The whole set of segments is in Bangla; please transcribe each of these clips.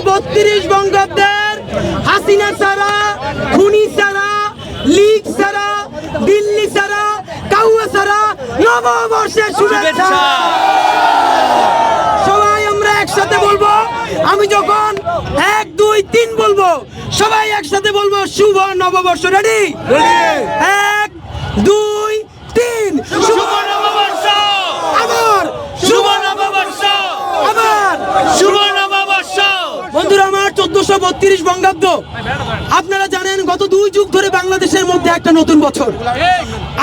1432 বঙ্গাব্দের হাসিনা ছাড়া, খুনি ছাড়া, লীগ ছাড়া, দিল্লি ছাড়া, কাউয়া ছাড়া নববর্ষের শুভেচ্ছা। সবাই আমরা একসাথে বলবো, আমি যখন 1 2 3 বলবো সবাই একসাথে বলবো শুভ নববর্ষ। রেডি? 1 2 3 শুভ নববর্ষ। আবার শুভ নববর্ষ। আবার শুভ নববর্ষ। বন্ধুরা আমার 1432 বঙ্গাব্দ, আপনারা জানেন গত 2 যুগ ধরে বাংলাদেশের মধ্যে একটা নতুন বছর।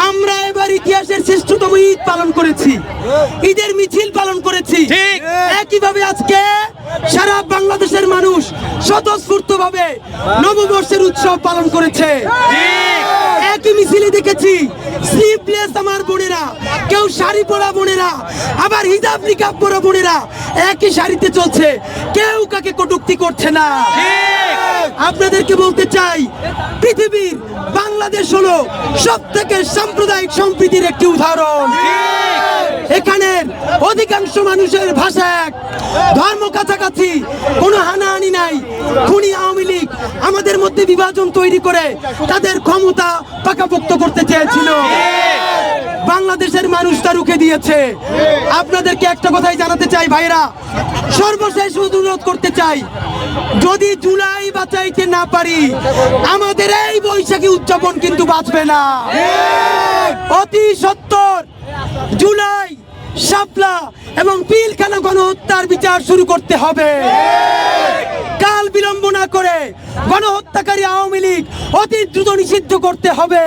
আমরা এবার ইতিহাসের শ্রেষ্ঠতম ঈদ পালন করেছি, ঈদের মিছিল পালন করেছি। একইভাবে আজকে সারা বাংলাদেশের মানুষ স্বতঃস্ফূর্তভাবে নববর্ষের উৎসব পালন করেছে। একই মিছিলে দেখেছি স্লিভলেস আমার বোনেরা, কেউ শাড়ি পরা বোনেরা, আবার হিজাব নিকাব পরা বোনেরা একই শাড়িতে চলছে, কেউ কাকে কটূক্তি করছে না। আপনাদেরকে বলতে চাই, পৃথিবীর বাংলাদেশ হলো সবথেকে সাম্প্রদায়িক সম্প্রীতির একটি উদাহরণ। এখানের অধিকাংশ মানুষের ভাষা এক, ধর্ম কাছাকাছি, কোনো হানাহানি নাই। খুনি আওয়ামী লীগ আমাদের মধ্যে বিভাজন তৈরি করে তাদের ক্ষমতা পাকাপোক্ত করতে চেয়েছিল, বাংলাদেশের মানুষ তা রুখে দিয়েছে। আপনাদেরকে একটা কথাই জানাতে চাই ভাইরা, সর্বশেষ অনুরোধ করতে চাই, যদি জুলাই বাঁচাইতে না পারি আমাদের এই বৈশাখী উদযাপন কিন্তু বাঁচবে না। অতি সত্বর জুলাই, শাপলা এবং পিলখানা গণহত্যার বিচার শুরু করতে হবে। কাল বিলম্ব না করে গণহত্যাকারী আওয়ামী লীগ অতি দ্রুত নিষিদ্ধ করতে হবে।